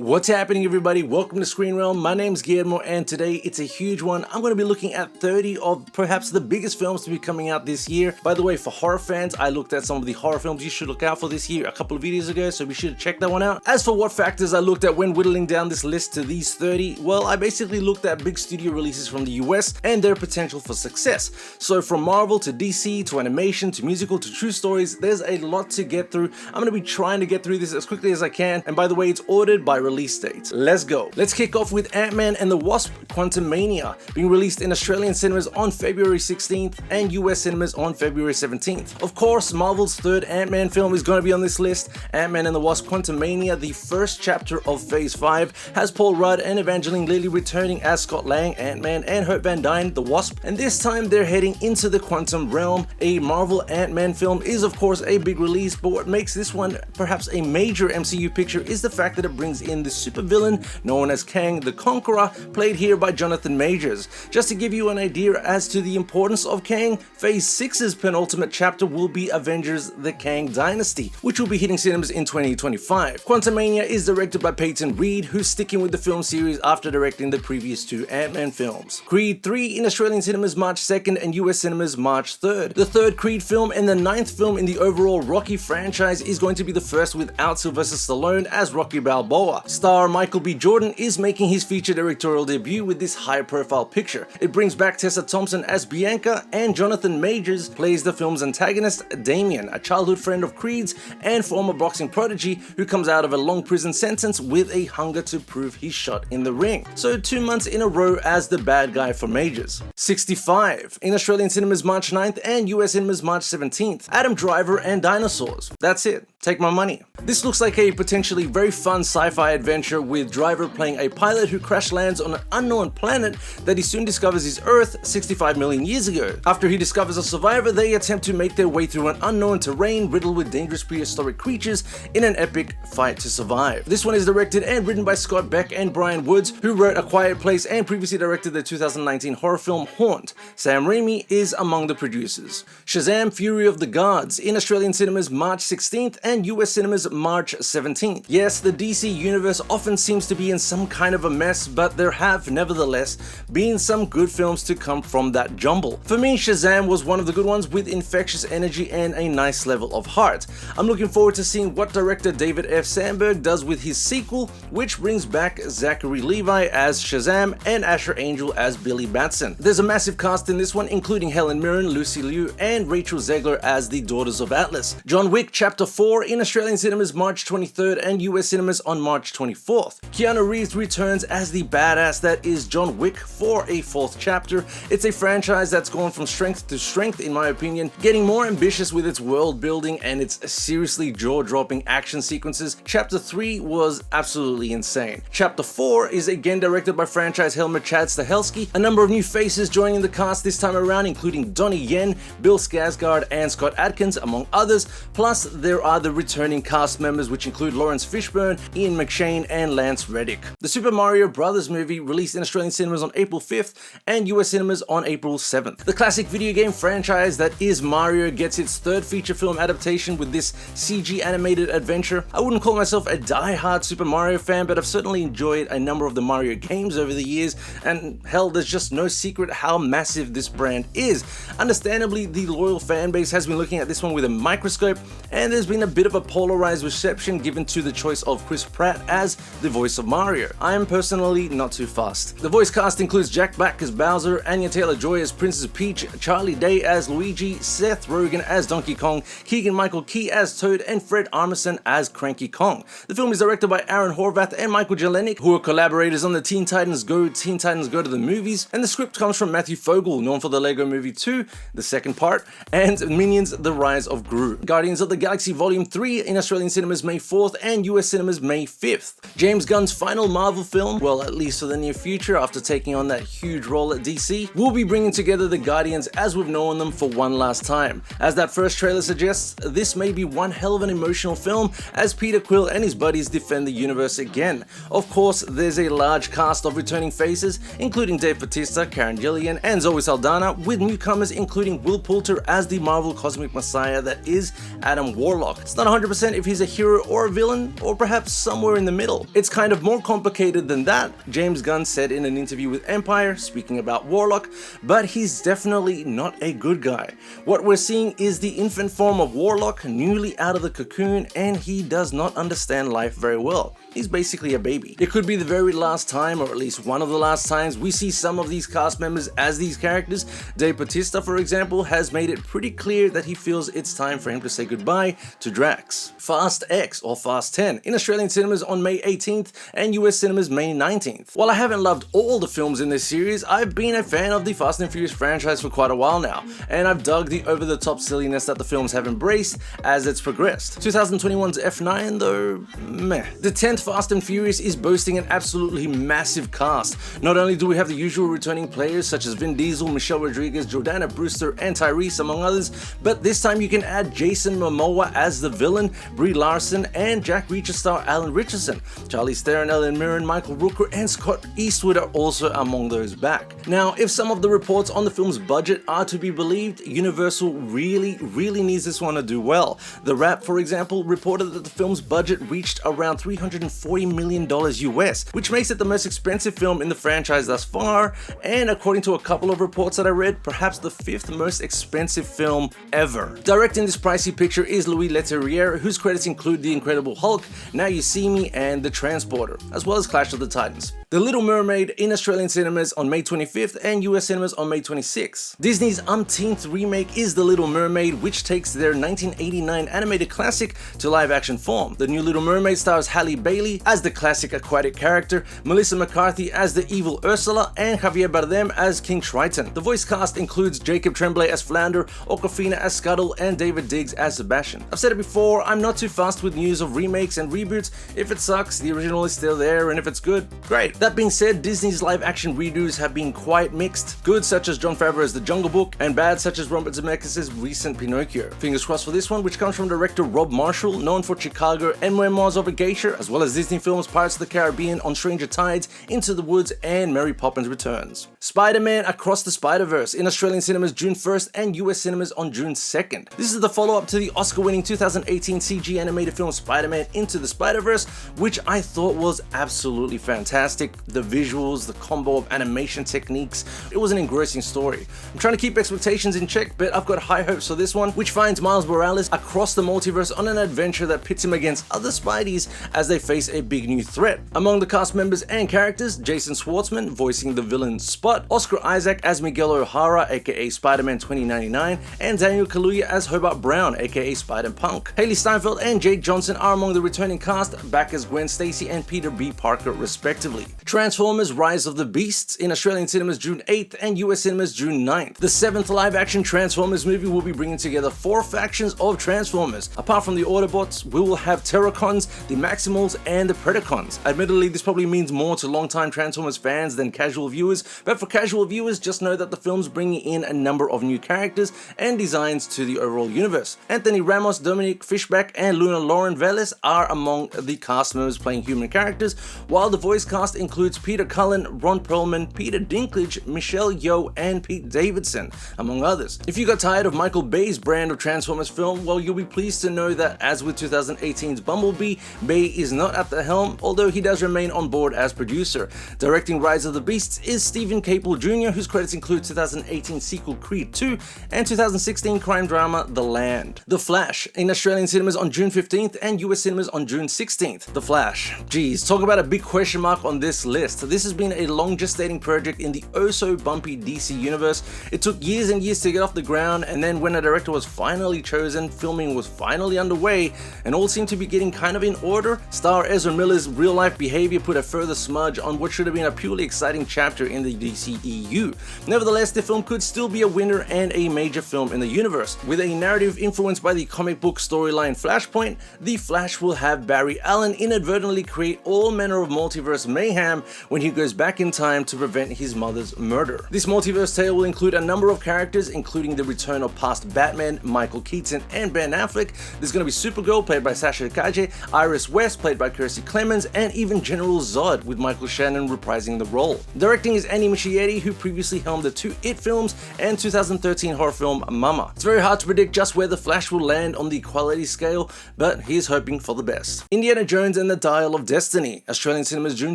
What's happening, everybody? Welcome to Screen Realm. My name's Guillermo, and today it's a huge one. I'm going to be looking at 30 of perhaps the biggest films to be coming out this year. By the way, for horror fans, I looked at some of the horror films you should look out for this year a couple of videos ago, so be sure to check that one out. As for what factors I looked at when whittling down this list to these 30, well, I basically looked at big studio releases from the US and their potential for success. So from Marvel to DC to animation to musical to true stories, there's a lot to get through. I'm going to be trying to get through this as quickly as I can, and by the way, it's ordered by release dates. Let's go. Let's kick off with Ant-Man and the Wasp: Quantumania, being released in Australian cinemas on February 16th and US cinemas on February 17th. Of course, Marvel's third Ant-Man film is going to be on this list. Ant-Man and the Wasp: Quantumania, the first chapter of Phase 5, has Paul Rudd and Evangeline Lilly returning as Scott Lang, Ant-Man, and Hope Van Dyne, the Wasp, and this time they're heading into the quantum realm. A Marvel Ant-Man film is of course a big release, but what makes this one perhaps a major MCU picture is the fact that it brings in the supervillain known as Kang the Conqueror, played here by Jonathan Majors. Just to give you an idea as to the importance of Kang, Phase 6's penultimate chapter will be Avengers: The Kang Dynasty, which will be hitting cinemas in 2025. Quantumania is directed by Peyton Reed, who's sticking with the film series after directing the previous two Ant-Man films. Creed 3 in Australian cinemas March 2nd and US cinemas March 3rd. The third Creed film and the ninth film in the overall Rocky franchise is going to be the first without Sylvester Stallone as Rocky Balboa. Star Michael B. Jordan is making his feature directorial debut with this high-profile picture. It brings back Tessa Thompson as Bianca, and Jonathan Majors plays the film's antagonist, Damien, a childhood friend of Creed's and former boxing prodigy who comes out of a long prison sentence with a hunger to prove his shot in the ring. So 2 months in a row as the bad guy for Majors. 65 in Australian cinemas March 9th and US cinemas March 17th. Adam Driver and dinosaurs. That's it. Take my money. This looks like a potentially very fun sci-fi adventure with Driver playing a pilot who crash lands on an unknown planet that he soon discovers is Earth 65 million years ago. After he discovers a survivor, they attempt to make their way through an unknown terrain riddled with dangerous prehistoric creatures in an epic fight to survive. This one is directed and written by Scott Beck and Brian Woods, who wrote A Quiet Place and previously directed the 2019 horror film Haunt. Sam Raimi is among the producers. Shazam: Fury of the Gods in Australian cinemas March 16th and US cinemas March 17th. Yes, the DC universe often seems to be in some kind of a mess, but there have nevertheless been some good films to come from that jumble. For me, Shazam was one of the good ones with infectious energy and a nice level of heart. I'm looking forward to seeing what director David F. Sandberg does with his sequel, which brings back Zachary Levi as Shazam and Asher Angel as Billy Batson. There's a massive cast in this one, including Helen Mirren, Lucy Liu, and Rachel Zegler as the Daughters of Atlas. John Wick Chapter 4 in Australian cinemas March 23rd and US cinemas on March 24th. Keanu Reeves returns as the badass that is John Wick for a fourth chapter. It's a franchise that's gone from strength to strength, in my opinion, getting more ambitious with its world building and its seriously jaw-dropping action sequences. Chapter 3 was absolutely insane. Chapter 4 is again directed by franchise helmet Chad Stahelski. A number of new faces joining the cast this time around, including Donnie Yen, Bill Skarsgård, and Scott Adkins, among others. Plus, there are the returning cast members, which include Lawrence Fishburne, Ian McShane, and Lance Reddick. The Super Mario Bros. Movie released in Australian cinemas on April 5th and US cinemas on April 7th. The classic video game franchise that is Mario gets its third feature film adaptation with this CG animated adventure. I wouldn't call myself a die-hard Super Mario fan, but I've certainly enjoyed a number of the Mario games over the years, and hell, there's just no secret how massive this brand is. Understandably, the loyal fan base has been looking at this one with a microscope, and there's been a bit of a polarized reception given to the choice of Chris Pratt as the voice of Mario. I am personally not too fussed. The voice cast includes Jack Black as Bowser, Anya Taylor-Joy as Princess Peach, Charlie Day as Luigi, Seth Rogen as Donkey Kong, Keegan-Michael Key as Toad, and Fred Armisen as Cranky Kong. The film is directed by Aaron Horvath and Michael Jelenic, who are collaborators on the Teen Titans Go to the Movies, and the script comes from Matthew Fogel, known for the Lego Movie 2, the second part, and Minions: The Rise of Gru. Guardians of the Galaxy Volume 3 in Australian cinemas May 4th and US cinemas May 5th. James Gunn's final Marvel film, well, at least for the near future after taking on that huge role at DC, will be bringing together the Guardians as we've known them for one last time. As that first trailer suggests, this may be one hell of an emotional film as Peter Quill and his buddies defend the universe again. Of course, there's a large cast of returning faces, including Dave Bautista, Karen Gillian, and Zoe Saldana, with newcomers including Will Poulter as the Marvel Cosmic Messiah that is Adam Warlock. It's not 100% if he's a hero or a villain, or perhaps somewhere in the middle. It's kind of more complicated than that, James Gunn said in an interview with Empire, speaking about Warlock, but he's definitely not a good guy. What we're seeing is the infant form of Warlock, newly out of the cocoon, and he does not understand life very well. He's basically a baby. It could be the very last time, or at least one of the last times, we see some of these cast members as these characters. Dave Bautista, for example, has made it pretty clear that he feels it's time for him to say goodbye to Drax. Fast X, or Fast 10, in Australian cinemas on May 18th and US cinemas May 19th. While I haven't loved all the films in this series, I've been a fan of the Fast and Furious franchise for quite a while now, and I've dug the over-the-top silliness that the films have embraced as it's progressed. 2021's F9, though, meh. The 10th Fast and Furious is boasting an absolutely massive cast. Not only do we have the usual returning players such as Vin Diesel, Michelle Rodriguez, Jordana Brewster, and Tyrese, among others, but this time you can add Jason Momoa as the villain, Brie Larson, and Jack Reacher star Alan Richardson. Charlize Theron, Ellen Mirren, Michael Rooker, and Scott Eastwood are also among those back. Now, if some of the reports on the film's budget are to be believed, Universal really needs this one to do well. The Wrap, for example, reported that the film's budget reached around $340 million US, which makes it the most expensive film in the franchise thus far, and according to a couple of reports that I read, perhaps the 5th most expensive film ever. Directing this pricey picture is Louis Leterrier, whose credits include The Incredible Hulk, Now You See Me, and The Transporter, as well as Clash of the Titans. The Little Mermaid in Australian cinemas on May 25th and US cinemas on May 26th. Disney's umpteenth remake is The Little Mermaid, which takes their 1989 animated classic to live-action form. The new Little Mermaid stars Halle Bailey as the classic aquatic character, Melissa McCarthy as the evil Ursula, and Javier Bardem as King Triton. The voice cast includes Jacob Tremblay as Flounder, Awkwafina as Scuttle, and David Diggs as Sebastian. I've said it before, I'm not too fast with news of remakes and reboots. If it sucks, the original is still there, and if it's good, great. That being said, Disney's live-action redos have been quite mixed. Good such as Jon Favreau's The Jungle Book, and bad such as Robert Zemeckis' recent Pinocchio. Fingers crossed for this one, which comes from director Rob Marshall, known for Chicago and Memoirs of a Geisha, as well as Disney films Pirates of the Caribbean, On Stranger Tides, Into the Woods, and Mary Poppins Returns. Spider-Man Across the Spider-Verse in Australian cinemas June 1st and US cinemas on June 2nd. This is the follow-up to the Oscar-winning 2018 CG animated film Spider-Man Into the Spider-Verse, which I thought was absolutely fantastic. The visuals, the combo of animation techniques, it was an engrossing story. I'm trying to keep expectations in check, but I've got high hopes for this one, which finds Miles Morales across the multiverse on an adventure that pits him against other Spideys as they face a big new threat. Among the cast members and characters, Jason Schwartzman voicing the villain Spot, Oscar Isaac as Miguel O'Hara aka Spider-Man 2099, and Daniel Kaluuya as Hobart Brown aka Spider-Punk. Haley Steinfeld and Jake Johnson are among the returning cast, back as Gwen Stacy and Peter B. Parker respectively. Transformers Rise of the Beasts in Australian cinemas June 8th and US cinemas June 9th. The 7th live-action Transformers movie will be bringing together 4 factions of Transformers. Apart from the Autobots, we will have Terracons, the Maximals, and the Predacons. Admittedly, this probably means more to long-time Transformers fans than casual viewers, but for casual viewers, just know that the film's bringing in a number of new characters and designs to the overall universe. Anthony Ramos, Dominic Fishback, and Luna Lauren Velez are among the cast members playing human characters, while the voice cast includes Peter Cullen, Ron Perlman, Peter Dinklage, Michelle Yeoh, and Pete Davidson, among others. If you got tired of Michael Bay's brand of Transformers film, well, you'll be pleased to know that as with 2018's Bumblebee, Bay is not at the helm, although he does remain on board as producer. Directing Rise of the Beasts is Stephen Caple Jr., whose credits include 2018 sequel Creed 2 and 2016 crime drama The Land. The Flash in Australian cinemas on June 15th and US cinemas on June 16th. The Flash. Geez, talk about a big question mark on this list. This has been a long gestating project in the oh-so-bumpy DC universe. It took years and years to get off the ground, and then when a director was finally chosen, filming was finally underway, and all seemed to be getting kind of in order, star Ezra Miller's real-life behavior put a further smudge on what should have been a purely exciting chapter in the DCEU. Nevertheless, the film could still be a winner and a major film in the universe. With a narrative influenced by the comic book storyline Flashpoint, The Flash will have Barry Allen inadvertently create all manner of multiverse mayhem when he goes back in time to prevent his mother's murder. This multiverse tale will include a number of characters, including the return of past Batman, Michael Keaton, and Ben Affleck. There's going to be Supergirl, played by Sasha Kaje, Iris West, played by Kiersey Clemens, and even General Zod, with Michael Shannon reprising the role. Directing is Andy Muschietti, who previously helmed the 2 It films and 2013 horror film Mama. It's very hard to predict just where The Flash will land on the quality scale, but he's hoping for the best. Indiana Jones and the Dial of Destiny, Australian cinemas June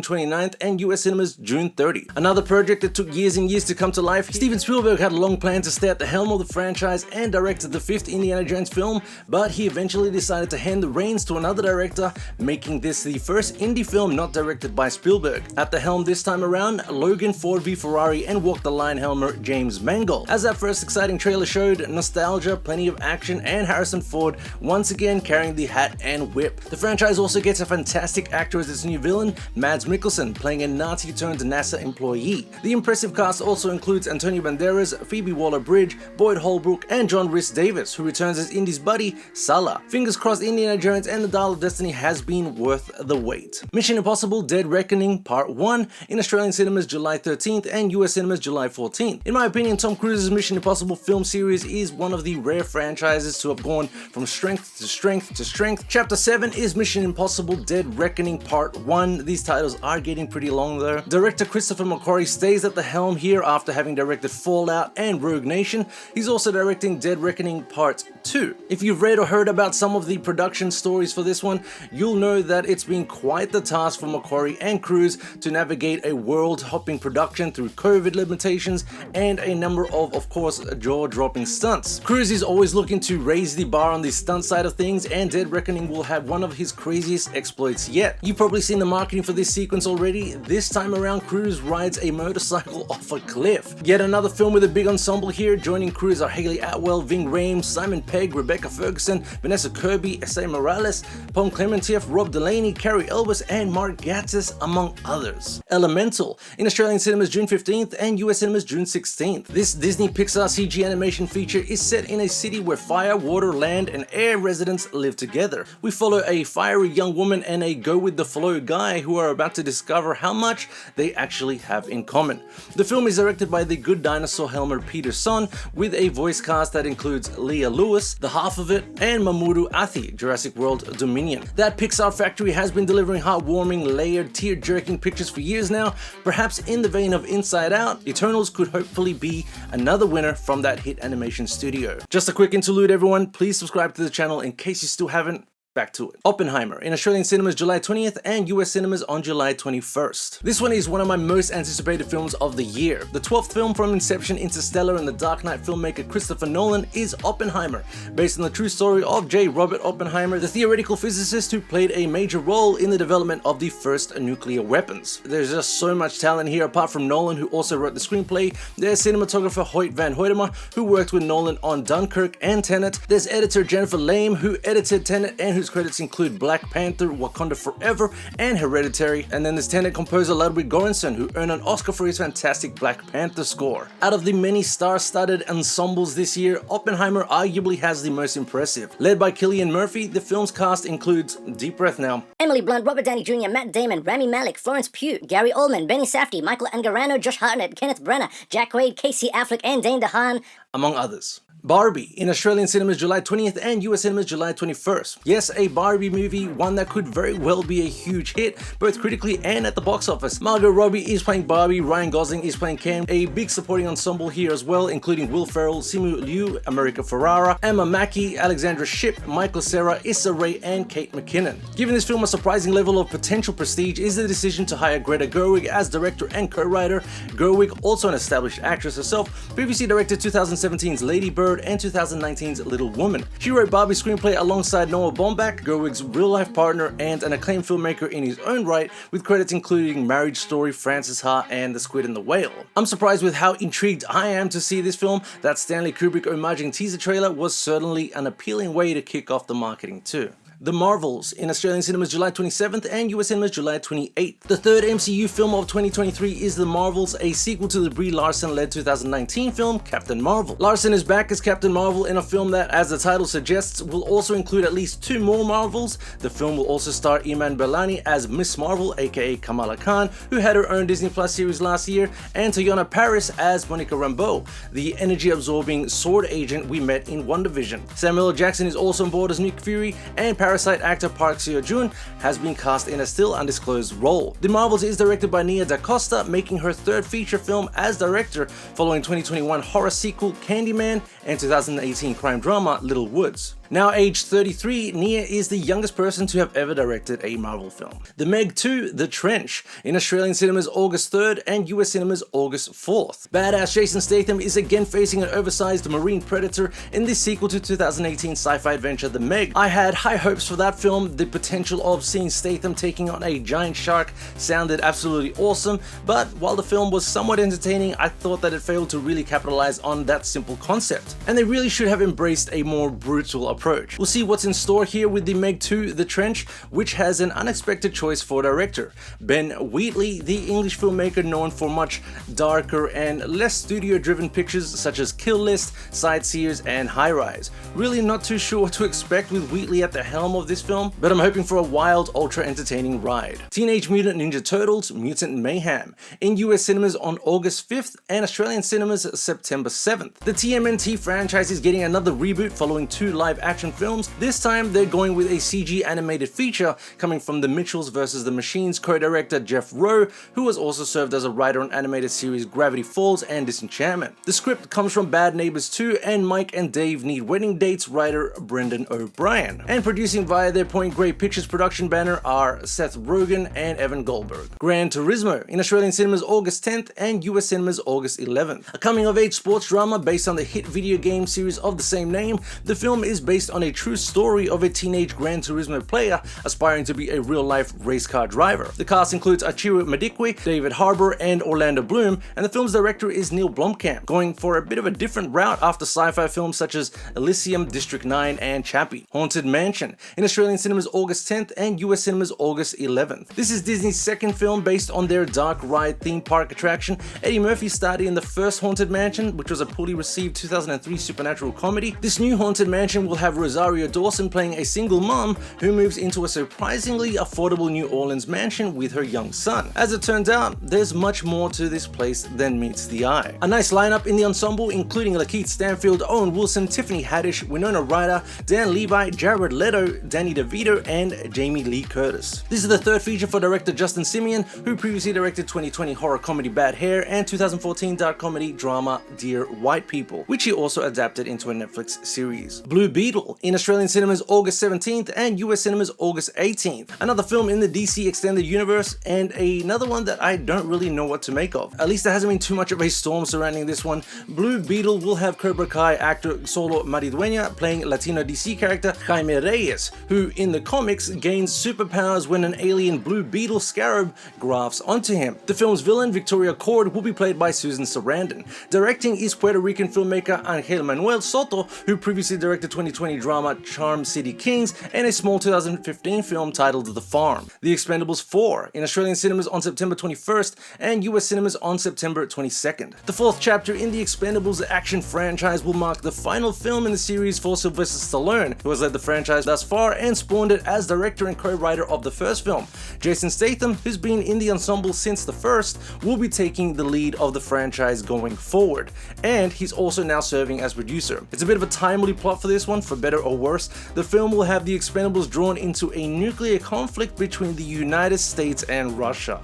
29th and US cinemas June 30. Another project that took years and years to come to life. Steven Spielberg had a long plan to stay at the helm of the franchise and directed the 5th Indiana Jones film, but he eventually decided to hand the reins to another director, making this the first indie film not directed by Spielberg. At the helm this time around, Logan, Ford v Ferrari, and Walk the Line helmer James Mangold. As that first exciting trailer showed, nostalgia, plenty of action, and Harrison Ford once again carrying the hat and whip. The franchise also gets a fantastic actor as its new villain, Mads Mikkelsen, playing a Nazi-turned-NASA employee. The impressive cast also includes Antonio Banderas, Phoebe Waller-Bridge, Boyd Holbrook, and John Rhys-Davies, who returns as Indy's buddy, Salah. Fingers crossed Indiana Jones and the Dial of Destiny has been worth the wait. Mission Impossible Dead Reckoning Part 1 in Australian cinemas July 13th and US cinemas July 14th. In my opinion, Tom Cruise's Mission Impossible film series is one of the rare franchises to have gone from strength to strength to strength. Chapter 7 is Mission Impossible Dead Reckoning Part 1. These titles are getting pretty long though. Director Christopher McQuarrie stays at the helm here after having directed Fallout and Rogue Nation. He's also directing Dead Reckoning Part 2. If you've read or heard about some of the production stories for this one, you'll know that it's been quite the task for McQuarrie and Cruise to navigate a world-hopping production through COVID limitations and a number of course, jaw-dropping stunts. Cruise is always looking to raise the bar on the stunt side of things, and Dead Reckoning will have one of his craziest exploits yet. You've probably seen the marketing for this sequence already. This time around, Cruise rides a motorcycle off a cliff. Yet another film with a big ensemble here. Joining Cruise are Haley Atwell, Ving Rhames, Simon Pegg, Rebecca Ferguson, Vanessa Kirby, Essay Morales, Pom Clementieff, Rob Delaney, Carrie Elwes, and Mark Gatiss, among others. Elemental in Australian cinemas June 15th and US cinemas June 16th. This Disney Pixar CG animation feature is set in a city where fire, water, land, and air residents live together. We follow a fiery young woman and a go-with-the-flow guy who are about to discover how much they actually have in common. The film is directed by the Good Dinosaur helmer Peter Son, with a voice cast that includes Leah Lewis, The Half of It, and Mamoru Athi, Jurassic World Dominion. That Pixar factory has been delivering heartwarming, layered, tear-jerking pictures for years now. Perhaps in the vein of Inside Out, Eternals could hopefully be another winner from that hit animation studio. Just a quick interlude everyone, please subscribe to the channel in case you still haven't. Back to it. Oppenheimer in Australian cinemas July 20th and US cinemas on July 21st. This one is one of my most anticipated films of the year. The 12th film from Inception, Interstellar, and the Dark Knight filmmaker Christopher Nolan is Oppenheimer, based on the true story of J. Robert Oppenheimer, the theoretical physicist who played a major role in the development of the first nuclear weapons. There's just so much talent here. Apart from Nolan, who also wrote the screenplay, there's cinematographer Hoyt van Hoytema, who worked with Nolan on Dunkirk and Tenet. There's editor Jennifer Lame, who edited Tenet and whose credits include Black Panther, Wakanda Forever, and Hereditary. And then there's Tenet composer Ludwig Göransson, who earned an Oscar for his fantastic Black Panther score. Out of the many star-studded ensembles this year, Oppenheimer arguably has the most impressive. Led by Cillian Murphy, the film's cast includes, deep breath now, Emily Blunt, Robert Downey Jr., Matt Damon, Rami Malek, Florence Pugh, Gary Oldman, Benny Safdie, Michael Angarano, Josh Hartnett, Kenneth Branagh, Jack Quaid, Casey Affleck, and Dane DeHaan, among others. Barbie in Australian cinemas July 20th and US cinemas July 21st. Yes, a Barbie movie, one that could very well be a huge hit, both critically and at the box office. Margot Robbie is playing Barbie, Ryan Gosling is playing Ken, a big supporting ensemble here as well, including Will Ferrell, Simu Liu, America Ferrara, Emma Mackey, Alexandra Shipp, Michael Cera, Issa Rae, and Kate McKinnon. Giving this film a surprising level of potential prestige is the decision to hire Greta Gerwig as director and co-writer. Gerwig, also an established actress herself, previously directed 2017's Lady Bird and 2019's Little Woman. She wrote Barbie's screenplay alongside Noah Baumbach, Gerwig's real-life partner and an acclaimed filmmaker in his own right, with credits including Marriage Story, Frances Ha, and The Squid and the Whale. I'm surprised with how intrigued I am to see this film. That Stanley Kubrick homaging teaser trailer was certainly an appealing way to kick off the marketing too. The Marvels in Australian cinemas July 27th and US cinemas July 28th. The third MCU film of 2023 is The Marvels, a sequel to the Brie Larson-led 2019 film Captain Marvel. Larson is back as Captain Marvel in a film that, as the title suggests, will also include at least 2 more Marvels. The film will also star Iman Belani as Miss Marvel, aka Kamala Khan, who had her own Disney Plus series last year, and Teyonah Parris as Monica Rambeau, the energy-absorbing sword agent we met in WandaVision. Samuel L. Jackson is also on board as Nick Fury, and Paris Parasite actor Park Seo-joon has been cast in a still undisclosed role. The Marvels is directed by Nia Da Costa, making her third feature film as director following 2021 horror sequel Candyman and 2018 crime drama Little Woods. Now aged 33, Nia is the youngest person to have ever directed a Marvel film. The Meg 2, The Trench, in Australian cinemas August 3rd and US cinemas August 4th. Badass Jason Statham is again facing an oversized marine predator in the sequel to 2018 sci-fi adventure The Meg. I had high hopes for that film. The potential of seeing Statham taking on a giant shark sounded absolutely awesome, but while the film was somewhat entertaining, I thought that it failed to really capitalize on that simple concept. And they really should have embraced a more brutal approach. We'll see what's in store here with the Meg 2 The Trench, which has an unexpected choice for director. Ben Wheatley, the English filmmaker known for much darker and less studio-driven pictures such as Kill List, Sightseers, and High Rise. Really not too sure what to expect with Wheatley at the helm of this film, but I'm hoping for a wild, ultra-entertaining ride. Teenage Mutant Ninja Turtles Mutant Mayhem, in US cinemas on August 5th and Australian cinemas September 7th. The TMNT franchise is getting another reboot following 2 live-action films. This time they're going with a CG animated feature coming from the Mitchells vs. the Machines co-director Jeff Rowe, who has also served as a writer on animated series Gravity Falls and Disenchantment. The script comes from Bad Neighbors 2 and Mike and Dave Need Wedding Dates writer Brendan O'Brien. And producing via their Point Grey Pictures production banner are Seth Rogen and Evan Goldberg. Gran Turismo, in Australian cinemas August 10th and US cinemas August 11th. A coming-of-age sports drama based on the hit video game series of the same name, the film is based on a true story of a teenage Gran Turismo player aspiring to be a real-life race car driver. The cast includes Achiro Madikwe, David Harbour, and Orlando Bloom, and the film's director is Neil Blomkamp, going for a bit of a different route after sci-fi films such as Elysium, District 9, and Chappie. Haunted Mansion, in Australian cinemas August 10th and US cinemas August 11th. This is Disney's second film based on their dark ride theme park attraction. Eddie Murphy starred in the first Haunted Mansion, which was a poorly received 2003 supernatural comedy. This new Haunted Mansion will have Rosario Dawson playing a single mom who moves into a surprisingly affordable New Orleans mansion with her young son. As it turns out, there's much more to this place than meets the eye. A nice lineup in the ensemble, including Lakeith Stanfield, Owen Wilson, Tiffany Haddish, Winona Ryder, Dan Levy, Jared Leto, Danny DeVito, and Jamie Lee Curtis. This is the third feature for director Justin Simeon, who previously directed 2020 horror comedy Bad Hair and 2014 dark comedy drama Dear White People, which he also adapted into a Netflix series. Blue Beetle, in Australian cinemas August 17th and US cinemas August 18th. Another film in the DC Extended Universe, and another one that I don't really know what to make of. At least there hasn't been too much of a storm surrounding this one. Blue Beetle will have Cobra Kai actor Solo Maridueña playing Latino DC character Jaime Reyes, who in the comics gains superpowers when an alien Blue Beetle scarab grafts onto him. The film's villain, Victoria Cord, will be played by Susan Sarandon. Directing is Puerto Rican filmmaker Angel Manuel Soto, who previously directed 2020 drama Charm City Kings and a small 2015 film titled The Farm. The Expendables 4, in Australian cinemas on September 21st and US cinemas on September 22nd. The fourth chapter in the Expendables action franchise will mark the final film in the series for Sylvester Stallone, who has led the franchise thus far and spawned it as director and co-writer of the first film. Jason Statham, who's been in the ensemble since the first, will be taking the lead of the franchise going forward, and he's also now serving as producer. It's a bit of a timely plot for this one, for better or worse. The film will have the Expendables drawn into a nuclear conflict between the United States and Russia.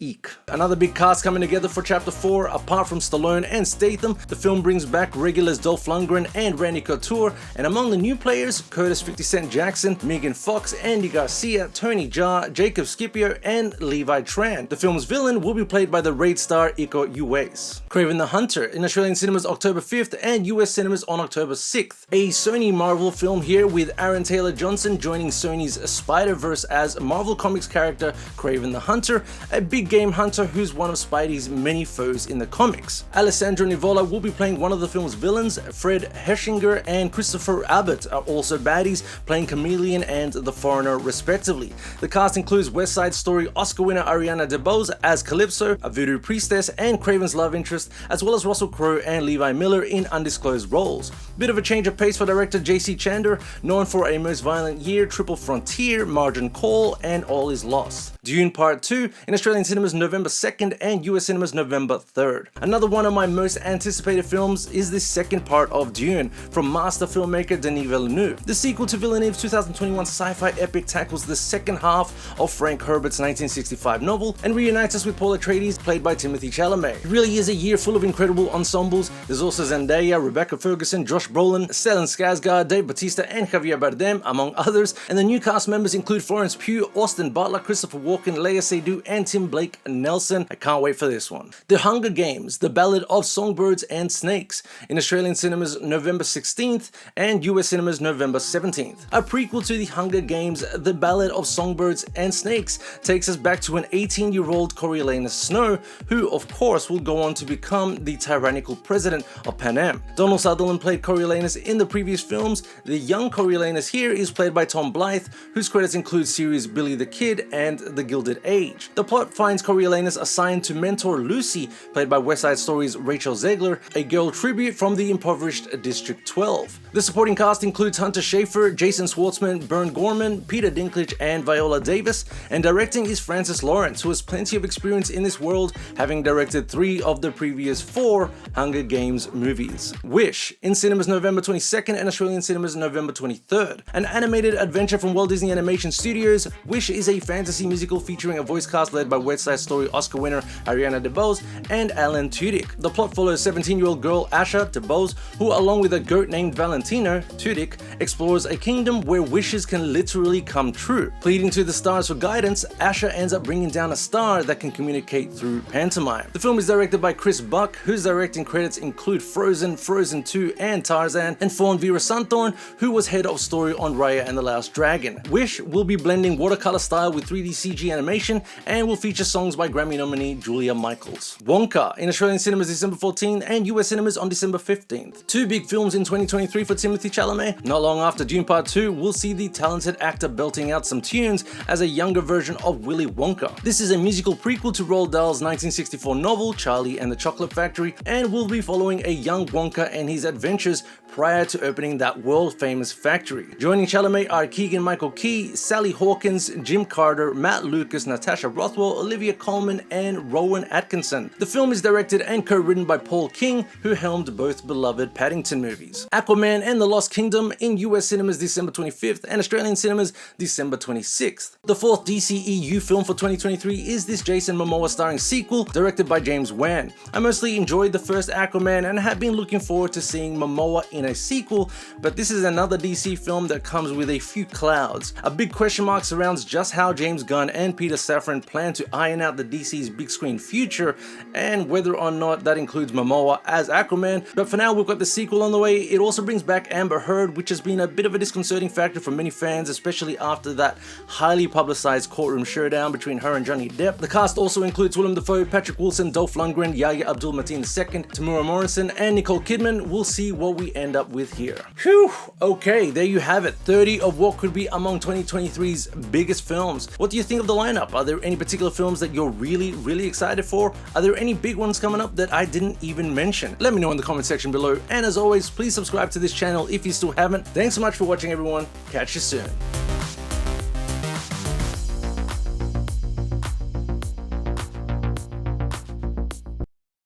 Eek. Another big cast coming together for Chapter 4. Apart from Stallone and Statham, the film brings back regulars Dolph Lundgren and Randy Couture, and among the new players, Curtis 50 Cent Jackson, Megan Fox, Andy Garcia, Tony Jaa, Jacob Scipio, and Levi Tran. The film's villain will be played by the Raid star Iko Uwais. Kraven the Hunter, in Australian cinemas October 5th and US cinemas on October 6th. A Sony Marvel film here with Aaron Taylor Johnson joining Sony's Spider-Verse as Marvel Comics character Kraven the Hunter, a big game hunter who's one of Spidey's many foes in the comics. Alessandro Nivola will be playing one of the film's villains. Fred Hechinger and Christopher Abbott are also baddies, playing Chameleon and The Foreigner respectively. The cast includes West Side Story Oscar winner Ariana DeBose as Calypso, a voodoo priestess and Kraven's love interest, as well as Russell Crowe and Levi Miller in undisclosed roles. Bit of a change of pace for director J.C. Chander, known for A Most Violent Year, Triple Frontier, Margin Call, and All Is Lost. Dune Part Two, in Australian cinemas cinemas November 2nd and US cinemas November 3rd. Another one of my most anticipated films is the second part of Dune from master filmmaker Denis Villeneuve. The sequel to Villeneuve's 2021 sci-fi epic tackles the second half of Frank Herbert's 1965 novel and reunites us with Paul Atreides, played by Timothée Chalamet. It really is a year full of incredible ensembles. There's also Zendaya, Rebecca Ferguson, Josh Brolin, Stellan Skarsgård, Dave Bautista, and Javier Bardem, among others. And the new cast members include Florence Pugh, Austin Butler, Christopher Walken, Léa Seydoux, and Tim Blake Nelson. I can't wait for this one. The Hunger Games, The Ballad of Songbirds and Snakes, in Australian cinemas November 16th and US cinemas November 17th. A prequel to The Hunger Games, The Ballad of Songbirds and Snakes takes us back to an 18-year-old Coriolanus Snow, who of course will go on to become the tyrannical president of Panem. Donald Sutherland played Coriolanus in the previous films. The young Coriolanus here is played by Tom Blythe, whose credits include series Billy the Kid and The Gilded Age. The plot finds Coriolanus assigned to mentor Lucy, played by West Side Story's Rachel Zegler, a girl tribute from the impoverished District 12. The supporting cast includes Hunter Schafer, Jason Schwartzman, Bern Gorman, Peter Dinklage, and Viola Davis, and directing is Francis Lawrence, who has plenty of experience in this world, having directed 3 of the previous 4 Hunger Games movies. Wish, in cinemas November 22nd and Australian cinemas November 23rd. An animated adventure from Walt Disney Animation Studios, Wish is a fantasy musical featuring a voice cast led by West Side Story Oscar winner Ariana DeBose and Alan Tudyk. The plot follows 17-year-old girl Asha DeBose, who along with a goat named Valentino, Tudyk, explores a kingdom where wishes can literally come true. Pleading to the stars for guidance, Asha ends up bringing down a star that can communicate through pantomime. The film is directed by Chris Buck, whose directing credits include Frozen, Frozen 2, and Tarzan, and Fawn Veerasunthorn, who was head of story on Raya and the Last Dragon. Wish will be blending watercolor style with 3D CG animation and will feature songs by Grammy nominee Julia Michaels. Wonka, in Australian cinemas December 14th and US cinemas on December 15th. 2 big films in 2023 for Timothée Chalamet. Not long after Dune Part Two, we'll see the talented actor belting out some tunes as a younger version of Willy Wonka. This is a musical prequel to Roald Dahl's 1964 novel Charlie and the Chocolate Factory, and will be following a young Wonka and his adventures prior to opening that world-famous factory. Joining Chalamet are Keegan-Michael Key, Sally Hawkins, Jim Carter, Matt Lucas, Natasha Rothwell, Olivia Colman, and Rowan Atkinson. The film is directed and co-written by Paul King, who helmed both beloved Paddington movies. Aquaman and the Lost Kingdom in US cinemas December 25th and Australian cinemas December 26th. The 4th DCEU film for 2023 is this Jason Momoa starring sequel directed by James Wan. I mostly enjoyed the first Aquaman and have been looking forward to seeing Momoa in a sequel, but this is another DC film that comes with a few clouds. A big question mark surrounds just how James Gunn and Peter Safran plan to iron out the DC's big screen future and whether or not that includes Momoa as Aquaman, but for now we've got the sequel on the way. It also brings back Amber Heard, which has been a bit of a disconcerting factor for many fans, especially after that highly publicized courtroom showdown between her and Johnny Depp. The cast also includes Willem Dafoe, Patrick Wilson, Dolph Lundgren, Yahya Abdul-Mateen II, Tamura Morrison, and Nicole Kidman. We'll see what we end up with here. Whew, okay, there you have it. 30 of what could be among 2023's biggest films. What do you think of the lineup? Are there any particular films that you're really excited for? Are there any big ones coming up that I didn't even mention? Let me know in the comment section below, and as always, please subscribe to this channel if you still haven't. Thanks so much for watching, everyone. Catch you soon.